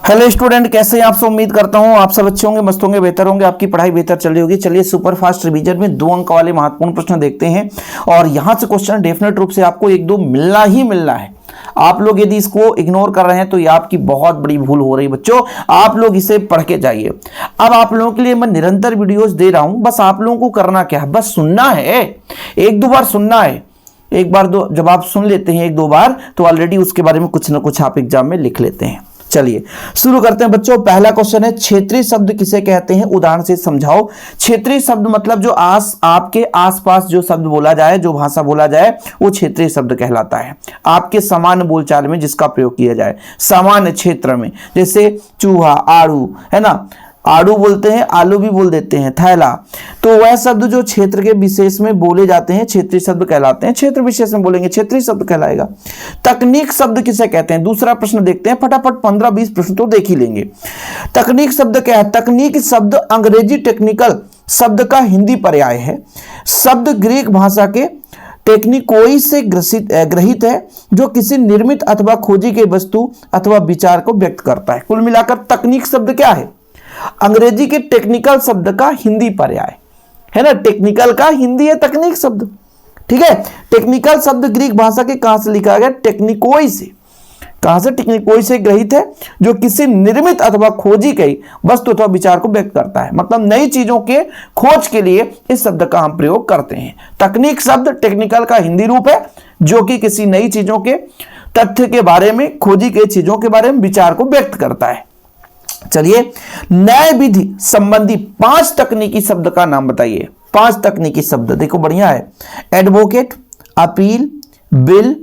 Hello student, कैसे हैं आप सब। उम्मीद करता हूं आप सब अच्छे होंगे, मस्त होंगे, बेहतर होंगे, आपकी पढ़ाई बेहतर चल रही होगी। चलिए सुपर फास्ट रिवीजन में 2 अंक वाले महत्वपूर्ण प्रश्न देखते हैं और यहां से क्वेश्चन डेफिनेट रूप से आपको 1-2 मिलना ही मिलना है। आप लोग यदि इसको इग्नोर कर रहे हैं तो ये आपकी बहुत बड़ी भूल हो रही है बच्चों। आप लोग इसे पढ़ के जाइए। अब आप लोगों के लिए मैं निरंतर वीडियोस दे रहा हूं, बस आप लोगों को करना क्या है, बस सुनना है। 1-2 बार सुनना है। एक बार दो जब आप सुन लेते हैं 1-2 बार तो ऑलरेडी उसके बारे में कुछ ना कुछ आप एग्जाम में लिख लेते हैं। चलिए शुरू करते हैं बच्चों। पहला क्वेश्चन है, क्षेत्रीय शब्द किसे कहते हैं, उदाहरण से समझाओ। क्षेत्रीय शब्द मतलब जो आपके आसपास जो शब्द बोला जाए, जो भाषा बोला जाए, वो क्षेत्रीय शब्द कहलाता है। आपके सामान्य बोलचाल में जिसका प्रयोग किया जाए, सामान्य क्षेत्र में, जैसे चूहा, आड़ू, है ना, आड़ू बोलते हैं, आलू भी बोल देते हैं, थैला। तो वह शब्द जो क्षेत्र के विशेष में बोले जाते हैं क्षेत्रीय शब्द कहलाते हैं। क्षेत्र विशेष में बोलेंगे क्षेत्रीय शब्द कहलाएगा। तकनीक शब्द किसे कहते हैं, दूसरा प्रश्न देखते हैं फटाफट। 15-20 प्रश्न तो देख ही लेंगे। तकनीक शब्द क्या है। तकनीक शब्द अंग्रेजी टेक्निकल शब्द का हिंदी पर्याय है। शब्द ग्रीक भाषा के टेक्निकोई से ग्रहित है, जो किसी निर्मित अथवा खोजी गई वस्तु अथवा विचार को व्यक्त करता है। कुल मिलाकर तकनीक शब्द क्या है, अंग्रेजी के टेक्निकल शब्द का हिंदी पर्याय है ना। टेक्निकल का हिंदी है तकनीक शब्द, ठीक है। टेक्निकल शब्द ग्रीक भाषा के कहां से लिखा गया, टेक्निकोई से। कहां से, टेक्निकोई से ग्रहित है, जो किसी निर्मित अथवा खोजी गई वस्तु अथवा विचार को व्यक्त करता है। मतलब नई चीजों के खोज के लिए इस शब्द का हम प्रयोग करते हैं। तकनीक शब्द टेक्निकल का हिंदी रूप है, जो कि किसी नई चीजों के तथ्य के बारे में, खोजी गई चीजों के बारे में विचार को व्यक्त करता है। चलिए न्याय विधि संबंधी 5 तकनीकी शब्द का नाम बताइए। 5 तकनीकी शब्द देखो, बढ़िया है। एडवोकेट, अपील, बिल,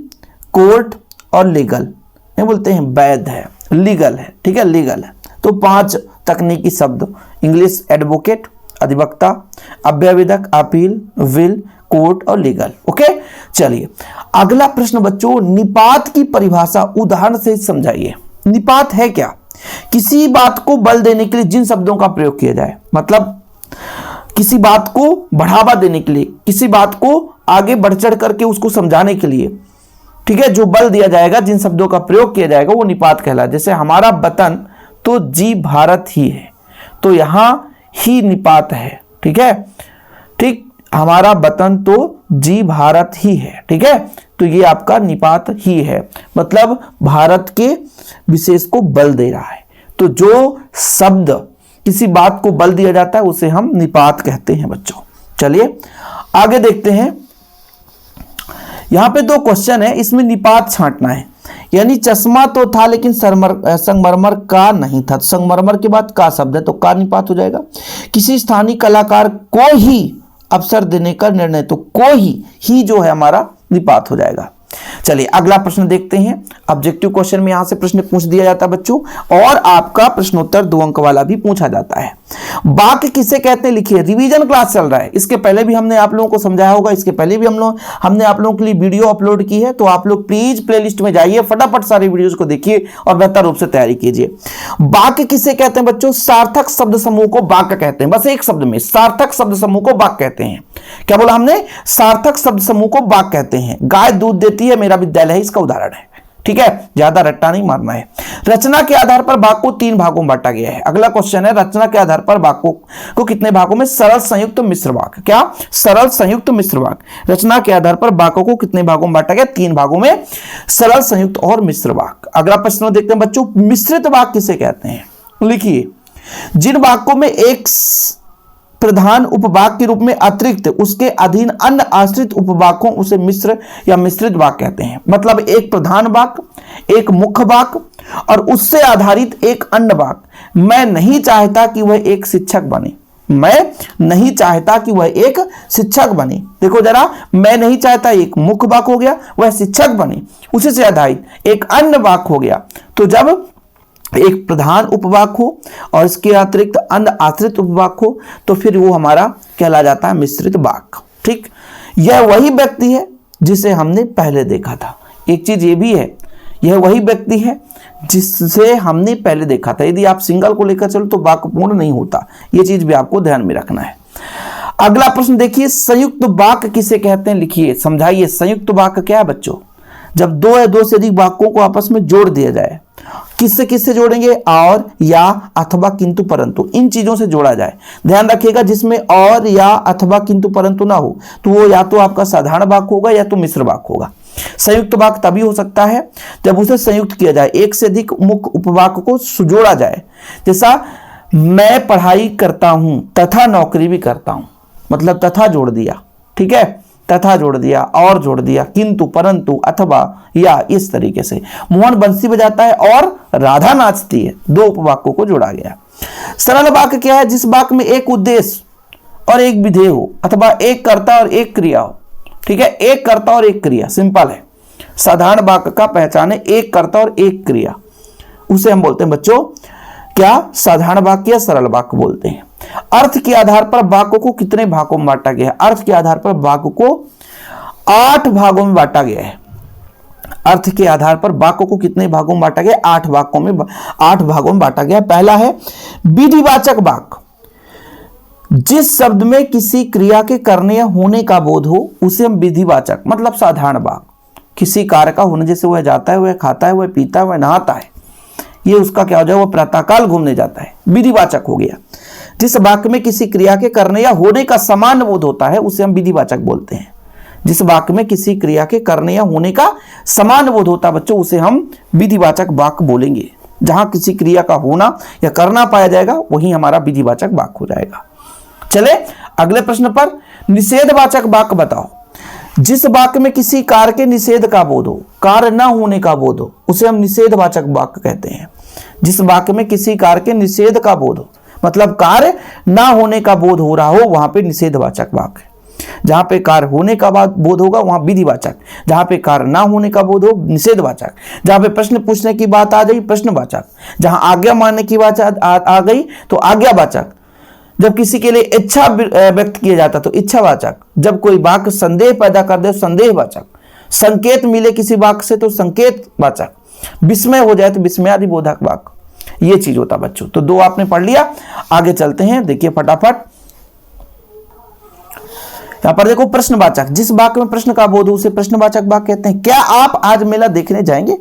कोर्ट और लीगल। नहीं बोलते हैं वैध है, लीगल है, ठीक है, लीगल है। तो 5 तकनीकी शब्द, इंग्लिश एडवोकेट अधिवक्ता, अभ्यावेदक अपील, विल, कोर्ट और लीगल। ओके, चलिए अगला प्रश्न बच्चों, निपात की परिभाषा उदाहरण से समझाइए। निपात है क्या, किसी बात को बल देने के लिए जिन शब्दों का प्रयोग किया जाए, मतलब किसी बात को बढ़ावा देने के लिए, किसी बात को आगे बढ़ चढ़ करके उसको समझाने के लिए, ठीक है, जो बल दिया जाएगा, जिन शब्दों का प्रयोग किया जाएगा वो निपात कहलाता है। जैसे हमारा वतन तो जी भारत ही है, तो यहां ही निपात है, ठीक है, ठीक, हमारा वतन तो जी भारत ही है, ठीक है, तो ये आपका निपात ही है, मतलब भारत के विशेष को बल दे रहा है। तो जो शब्द किसी बात को बल दिया जाता है उसे हम निपात कहते हैं बच्चों। चलिए आगे देखते हैं। यहां पे 2 क्वेश्चन है, इसमें निपात छांटना है। यानी चश्मा तो था लेकिन संगमरमर का नहीं था। संगमरमर के बाद का शब्द है तो का निपात हो जाएगा। किसी स्थानीय कलाकार को ही अवसर देने का निर्णय, तो को ही जो है हमारा निपात हो जाएगा। चलिए अगला प्रश्न देखते हैं। ऑब्जेक्टिव क्वेश्चन में यहां से प्रश्न पूछ दिया जाता है बच्चों, और आपका प्रश्नोत्तर 2 अंक वाला भी पूछा जाता है। वाक्य किसे कहते हैं लिखिए। रिवीजन क्लास चल रहा है, इसके पहले भी हमने आप लोगों को समझाया होगा, इसके पहले भी हमने आप लोगों के लिए वीडियो अपलोड की है, तो आप लोग प्लीज प्लेलिस्ट में जाइए, फटाफट सारे वीडियोस को देखिए और बेहतर रूप से तैयारी कीजिए। वाक्य किसे कहते हैं बच्चों, सार्थक शब्द समूह को वाक्य कहते हैं। बस एक शब्द में सार्थक शब्द समूह को वाक्य कहते हैं। क्या बोला हमने, सार्थक शब्द समूह को वाक्य कहते हैं। गाय दूध देती है, मेरा विद्यालय है, इसका उदाहरण है, ठीक है, ज्यादा रट्टा नहीं मारना है। रचना के आधार पर वाक्य को 3 भागों में बांटा गया है। अगला क्वेश्चन है, रचना के आधार पर वाक्य को कितने भागों में, सरल संयुक्त मिश्र वाक्य। क्या, सरल संयुक्त मिश्र वाक्य। रचना के आधार पर वाक्य को कितने भागों में बांटा गया, 3 भागों में, सरल संयुक्त और मिश्र वाक्य। अगला प्रश्न देखते हैं बच्चों, मिश्रित वाक्य किसे कहते हैं। लिखिए, जिन वाक्यों में एक प्रधान उपवाक्य के रूप में अतिरिक्त उसके अधीन अन्य आश्रित उपवाक्यों उसे मिश्र या मिश्रित वाक्य कहते हैं। मतलब एक प्रधान वाक्य, एक मुख्य वाक्य और उससे आधारित एक अन्य वाक्य। मैं नहीं चाहता कि वह एक शिक्षक बने। मैं नहीं चाहता कि वह एक शिक्षक बने। देखो जरा, मैं नहीं चाहता एक मुख्य वाक्य हो गया, वह शिक्षक बने, उसी से आधारित एक अन्य वाक्य हो गया। तो जब एक प्रधान उपवाक्य हो और इसके अतिरिक्त अन्य आश्रित उपवाक्य हो तो फिर वो हमारा कहला जाता है मिश्रित वाक्य। ठीक, यह वही व्यक्ति है जिसे हमने पहले देखा था। एक चीज ये भी है, यह वही व्यक्ति है जिससे हमने पहले देखा था। यदि आप सिंगल को लेकर चलो तो वाक्य पूर्ण नहीं होता, यह चीज भी आपको ध्यान में रखना है। अगला प्रश्न देखिए, संयुक्त वाक्य किसे कहते हैं लिखिए, समझाइए। संयुक्त वाक्य क्या है बच्चों, जब 2 या 2 से अधिक वाक्यों को आपस में जोड़ दिया जाए किससे किससे जोड़ेंगे? और, या, अथवा, किंतु, परंतु, इन चीजों से जोड़ा जाए। ध्यान रखिएगा जिसमें और, या, अथवा, किंतु, परंतु ना हो तो वो या तो आपका साधारण वाक्य होगा या तो मिश्र वाक्य होगा। संयुक्त वाक्य तभी हो सकता है जब उसे संयुक्त किया जाए, एक से अधिक मुख्य उपवाक्य को जोड़ा जाए। जैसा मैं पढ़ाई करता हूं तथा नौकरी भी करता हूं, मतलब तथा जोड़ दिया, ठीक है, तथा जोड़ दिया, और जोड़ दिया, किंतु, परंतु, अथवा, या, इस तरीके से। मोहन बंसी बजाता है और राधा नाचती है, दो उपवाक्यों को जोड़ा गया। सरल वाक्य क्या है? जिस वाक्य में एक उद्देश्य और एक विधेय हो, अथवा एक कर्ता और एक क्रिया हो, ठीक है, एक कर्ता और एक क्रिया, सिंपल है। साधारण वाक्य का पहचान है एक कर्ता और एक क्रिया, उसे हम बोलते हैं बच्चों क्या? साधारण वाक्य या सरल वाक्य बोलते हैं। अर्थ के आधार पर वाक्य को कितने भागों में बांटा गया है? अर्थ के आधार पर वाक्य को 8 भागों में बांटा गया है। अर्थ के आधार पर वाक्य को कितने भागों में बांटा गया? 8 भागों में बांटा गया। पहला है विधिवाचक वाक्य। जिस शब्द में किसी क्रिया के करने या होने का बोध हो उसे हम विधिवाचक, मतलब साधारण वाक्य। किसी कार्य का होने, जैसे वह जाता है, वह खाता है, वह पीता है, वह नहाता है, ये उसका क्या हो जाए? वह प्रातःकाल घूमने जाता है, विधिवाचक हो गया। जिस वाक्य में किसी क्रिया के करने या होने का समान बोध होता है उसे हम विधिवाचक बोलते हैं। जिस वाक्य में किसी क्रिया के करने या होने का समान बोध होता है बच्चों, उसे हम विधिवाचक वाक्य बोलेंगे। जहां किसी क्रिया का होना या करना पाया जाएगा वही हमारा विधिवाचक वाक्य हो जाएगा। चले अगले प्रश्न पर। निषेधवाचक वाक्य बताओ। जिस वाक्य में किसी कार्य के निषेध का बोध हो, कार्य न होने का बोध हो, उसे हम निषेधवाचक वाक्य कहते हैं। जिस वाक्य में किसी कार्य के निषेध का बोध हो, मतलब कार्य ना होने का बोध हो रहा हो, वहां पे निषेधवाचक वाक्य। जहां पे कार्य होने का बोध होगा वहां विधिवाचक, जहां पे कार्य ना होने का बोध हो निषेधवाचक, जहां पे प्रश्न पूछने की बात आ गई प्रश्नवाचक, जहां आज्ञा मानने की बात आ गई तो आज्ञावाचक, जब किसी के लिए इच्छा व्यक्त किया जाता तो इच्छावाचक, जब कोई वाक्य संदेह पैदा कर दे संदेहवाचक, संकेत मिले किसी वाक्य से तो संकेतवाचक, विस्मय हो जाए तो विस्मयादि बोधक वाक्य। ये चीज होता बच्चों। तो 2 आपने पढ़ लिया, आगे चलते हैं, देखिए फटाफट। यहां पर देखो प्रश्नवाचक। जिस वाक्य में प्रश्न का बोध हो उसे प्रश्नवाचक वाक्य कहते हैं। क्या आप आज मेला देखने जाएंगे?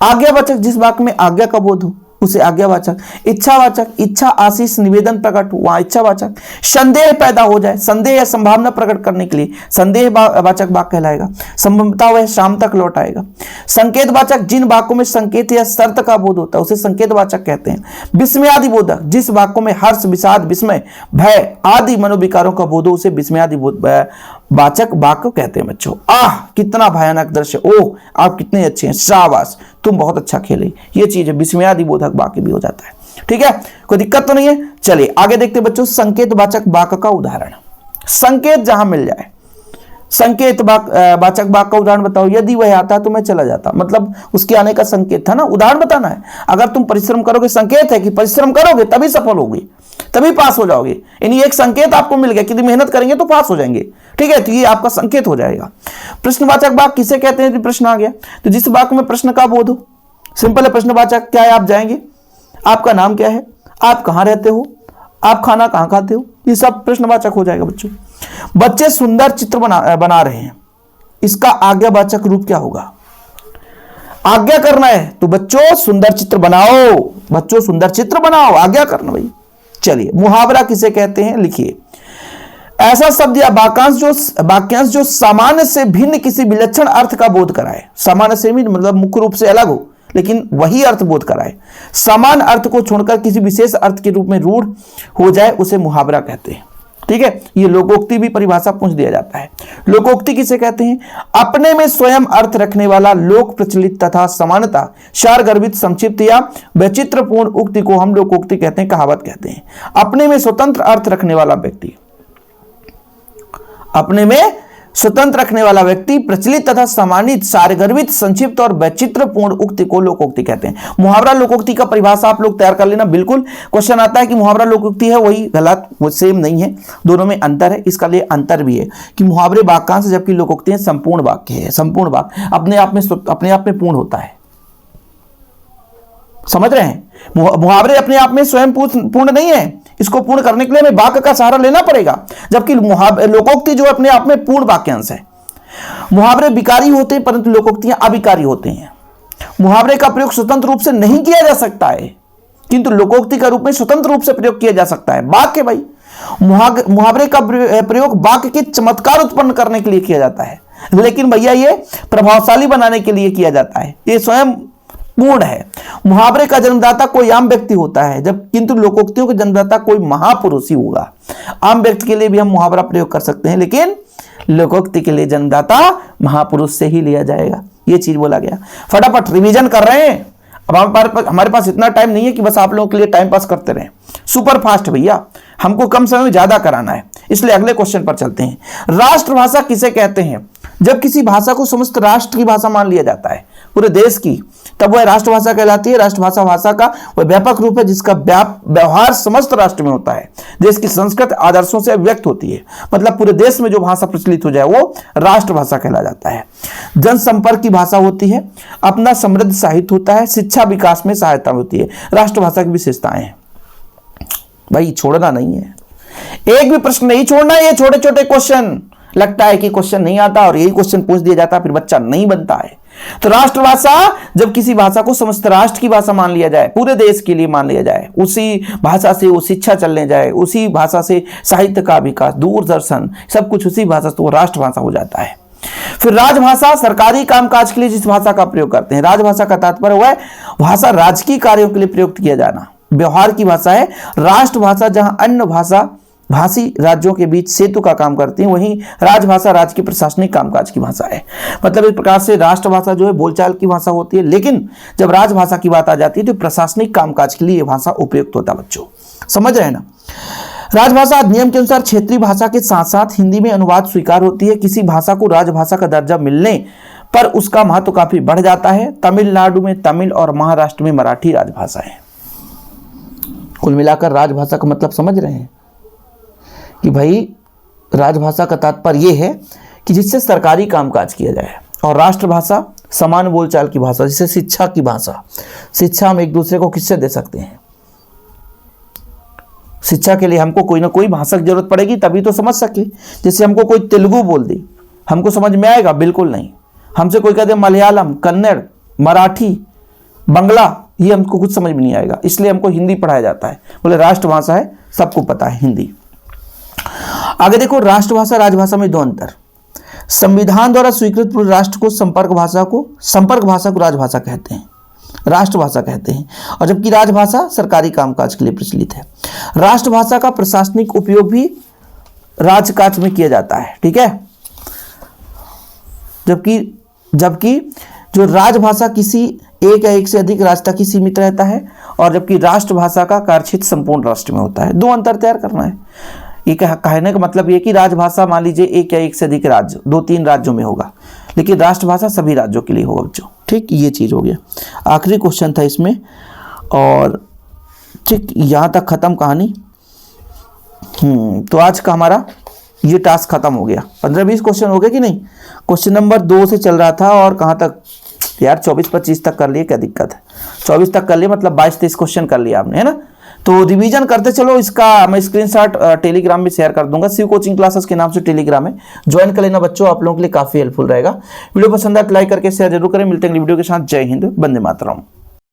आज्ञावाचक। जिस वाक्य में आज्ञा का बोध हो उसे आज्ञावाचक। इच्छावाचक, इच्छा आशीष निवेदन प्रकट हो वहां इच्छावाचक। संदेह पैदा हो जाए, संदेह या संभावना प्रकट करने के लिए संदेहवाचक वाक्य कहलाएगा। संभवतः वह शाम तक लौट आएगा। संकेतवाचक। जिन वाक्यों में संकेत या शर्त का बोध होता है उसे संकेतवाचक कहते हैं। विस्मयादि बोधक। जिस वाक्यों में हर्ष विषाद विस्मय भय आदि मनोविकारों का बोध हो उसे विस्मयादि वाचक वाक्य कहते हैं बच्चों। आह कितना भयानक दृश्य, ओह आप कितने अच्छे हैं, शाबाश तुम बहुत अच्छा खेले, ये चीज है विस्मयादि बोधक वाक्य भी हो जाता है। ठीक है, कोई दिक्कत तो नहीं है। चलिए आगे देखते बच्चों, संकेतवाचक वाक्य का उदाहरण। संकेत जहां मिल जाए, संकेत वाचक वाक्य का उदाहरण बताओ। यदि वह आता तो मैं चला जाता, मतलब उसके आने का संकेत था ना, उदाहरण बताना है। अगर तुम परिश्रम करोगे, संकेत है कि परिश्रम करोगे तभी सफल होगी, तभी पास हो जाओगे। यानी एक संकेत आपको मिल गया कि यदि मेहनत करेंगे तो पास हो जाएंगे। ठीक है, तो ये आपका संकेत हो जाएगा। प्रश्नवाचक वाक्य किसे कहते हैं? प्रश्न आ गया तो जिस वाक्य में प्रश्न का बोध हो, सिंपल है प्रश्नवाचक। क्या है? आप जाएंगे, आपका नाम क्या है, आप कहां रहते हो, आप खाना कहां खाते हो, ये सब प्रश्नवाचक हो जाएगा बच्चों। बच्चे सुंदर चित्र बना रहे हैं, इसका आज्ञावाचक रूप क्या होगा? आज्ञा करना है तो बच्चों सुंदर चित्र बनाओ, बच्चों सुंदर चित्र बनाओ, आज्ञा करना भाई। चलिए मुहावरा किसे कहते हैं? लिखिए। ऐसा शब्द या वाक्यांश जो सामान्य से भिन्न किसी विलक्षण अर्थ का बोध कराए। सामान्य से भिन्न मतलब मुख्य रूप से अलग हो लेकिन वही अर्थ बोध कराए। समान अर्थ को छोड़कर किसी विशेष अर्थ के रूप में रूढ़ हो जाए उसे मुहावरा कहते हैं। ठीक है, ये लोकोक्ति भी परिभाषा पूछ दिया जाता है। लोकोक्ति किसे कहते हैं? अपने में स्वयं अर्थ रखने वाला, लोक प्रचलित तथा समानता सारगर्भित संक्षिप्त या वैचित्रपूर्ण उक्ति को हम लोकोक्ति कहते हैं, कहावत कहते हैं। अपने में स्वतंत्र अर्थ रखने वाला व्यक्ति, अपने में स्वतंत्र रखने वाला व्यक्ति, प्रचलित तथा सम्मानित, सारगर्भित, संक्षिप्त और वैचित्रपूर्ण उक्ति को लोकोक्ति कहते हैं। मुहावरा लोकोक्ति का परिभाषा आप लोग तैयार कर लेना। बिल्कुल क्वेश्चन आता है कि मुहावरा लोकोक्ति है, वही गलत, वो सेम नहीं है, दोनों में अंतर है। इसका लिए अंतर भी है कि मुहावरे वाक्यांश जबकि लोकोक्ति है संपूर्ण वाक्य है। संपूर्ण वाक्य अपने आप में पूर्ण होता है, समझ रहे हैं? मुहावरे अपने आप में स्वयं पूर्ण नहीं है, इसको पूर्ण करने के लिए हमें वाक्य का सहारा लेना पड़ेगा, जबकि लोकोक्ति जो अपने आप में पूर्ण वाक्यांश है। मुहावरे विकारी होते हैं परंतु लोकोक्तियां अविकारी होते हैं। मुहावरे का प्रयोग स्वतंत्र रूप से नहीं किया जा सकता है, किंतु लोकोक्ति का रूप में स्वतंत्र रूप से प्रयोग किया जा सकता है। वाक्य भाई, मुहावरे का प्रयोग वाक्य के चमत्कार उत्पन्न करने के लिए किया जाता है, लेकिन भैया ये प्रभावशाली बनाने के लिए किया जाता है, ये स्वयं पूर्ण है। मुहावरे का जन्मदाता कोई आम व्यक्ति होता है, जब किंतु लोकोक्तियों का जन्मदाता कोई महापुरुष ही होगा। आम व्यक्ति के लिए भी हम मुहावरा प्रयोग कर सकते हैं, लेकिन लोकोक्ति के लिए जन्मदाता महापुरुष से ही लिया जाएगा। ये चीज बोला गया। फटाफट रिवीजन कर रहे हैं। अब हमारे पास इतना टाइम नहीं है कि बस आप लोगों के लिए टाइम पास करते रहें। सुपर फास्ट भैया, हमको कम समय में ज्यादा कराना है, इसलिए अगले क्वेश्चन पर चलते हैं। राष्ट्रभाषा किसे कहते हैं? जब किसी भाषा को समस्त राष्ट्र की भाषा मान लिया जाता है, पूरे देश की, तब वह राष्ट्रभाषा कहलाती है। राष्ट्रभाषा भाषा का वह व्यापक रूप है जिसका व्यवहार समस्त राष्ट्र में होता है, देश की संस्कृत आदर्शों से व्यक्त होती है। मतलब पूरे देश में जो भाषा प्रचलित हो जाए वो राष्ट्रभाषा कहला जाता है। जनसंपर्क की भाषा होती है, अपना समृद्ध साहित्य होता है, शिक्षा विकास में सहायता होती है। राष्ट्रभाषा की विशेषताएं हैं भाई, छोड़ना नहीं है, एक भी प्रश्न नहीं छोड़ना है। ये छोटे छोटे क्वेश्चन लगता है कि क्वेश्चन नहीं आता और यही क्वेश्चन पूछ दिया जाता है, फिर बच्चा नहीं बनता है। तो राष्ट्रभाषा, जब किसी भाषा को समस्त राष्ट्र की भाषा मान लिया जाए, पूरे देश के लिए मान लिया जाए, उसी भाषा से वो शिक्षा चलने जाए, उसी भाषा से साहित्य का विकास, दूरदर्शन, सब कुछ उसी भाषा से, तो वो राष्ट्रभाषा हो जाता है। फिर राजभाषा, सरकारी कामकाज के लिए जिस भाषा का प्रयोग करते हैं। राजभाषा का तात्पर्य हुआ है भाषा राजकीय कार्यों के लिए प्रयुक्त किया जाना, व्यवहार की भाषा है। राष्ट्रभाषा जहां अन्य भाषा भाषी राज्यों के बीच सेतु का काम करती है, वहीं राजभाषा राज्य के प्रशासनिक कामकाज की भाषा है। मतलब इस प्रकार से राष्ट्रभाषा जो है बोलचाल की भाषा होती है, लेकिन जब राजभाषा की बात आ जाती है तो प्रशासनिक कामकाज के लिए यह भाषा उपयुक्त होता है। बच्चों समझ रहे हैं ना? राजभाषा अधिनियम के अनुसार क्षेत्रीय भाषा के साथ साथ हिंदी में अनुवाद स्वीकार होती है। किसी भाषा को राजभाषा का दर्जा मिलने पर उसका महत्व काफी बढ़ जाता है। तमिलनाडु में तमिल और महाराष्ट्र में मराठी राजभाषा है। कुल मिलाकर राजभाषा का मतलब समझ रहे हैं कि भाई राजभाषा का तात्पर्य यह है कि जिससे सरकारी कामकाज किया जाए, और राष्ट्रभाषा समान बोलचाल की भाषा, जैसे शिक्षा की भाषा। शिक्षा हम एक दूसरे को किससे दे सकते हैं? शिक्षा के लिए हमको कोई ना कोई भाषा की जरूरत पड़ेगी, तभी तो समझ सके। जैसे हमको कोई तेलुगु बोल दे, हमको समझ में आएगा? बिल्कुल नहीं। हमसे कोई कह दे मलयालम, कन्नड़, मराठी, बंगला, ये हमको कुछ समझ में नहीं आएगा, इसलिए हमको हिंदी पढ़ाया जाता है। बोले राष्ट्रभाषा है, सबको पता है हिंदी। आगे देखो, राष्ट्रभाषा राजभाषा में दो अंतर। संविधान द्वारा स्वीकृत पूरे राष्ट्र को संपर्क भाषा को राजभाषा कहते हैं, राष्ट्रभाषा कहते हैं, और जबकि राजभाषा सरकारी कामकाज के लिए प्रचलित है। राष्ट्रभाषा का प्रशासनिक उपयोग भी राजकाज में किया जाता है, ठीक है। जबकि जो राजभाषा किसी एक या एक से अधिक राज्य तक ही सीमित रहता है, और जबकि राष्ट्रभाषा का कार्यक्षेत्र संपूर्ण राष्ट्र में होता है। दो अंतर तैयार करना है। ये कहने का मतलब ये कि राजभाषा मान लीजिए एक या एक से अधिक राज्य, 2-3 राज्यों में होगा, लेकिन राष्ट्रभाषा सभी राज्यों के लिए होगा बच्चों, ठीक। ये चीज हो गया, आखिरी क्वेश्चन था इसमें, और ठीक यहाँ तक खत्म कहानी। तो आज का हमारा ये टास्क खत्म हो गया। 15-20 क्वेश्चन हो गए कि नहीं? क्वेश्चन नंबर 2 से चल रहा था, और कहाँ तक यार 24-25 तक कर लिए, क्या दिक्कत है? 24 तक कर लिए, मतलब 22-23 क्वेश्चन कर लिया आपने, है ना। तो रिवीजन करते चलो। इसका मैं स्क्रीनशॉट टेलीग्राम में शेयर कर दूंगा, शिव कोचिंग क्लासेस के नाम से टेलीग्राम है, ज्वाइन कर लेना बच्चों, आप लोगों के लिए काफी हेल्पफुल रहेगा। वीडियो पसंद आए तो लाइक करके शेयर जरूर करें। मिलते हैं वीडियो के साथ। जय हिंद, वंदे मातरम।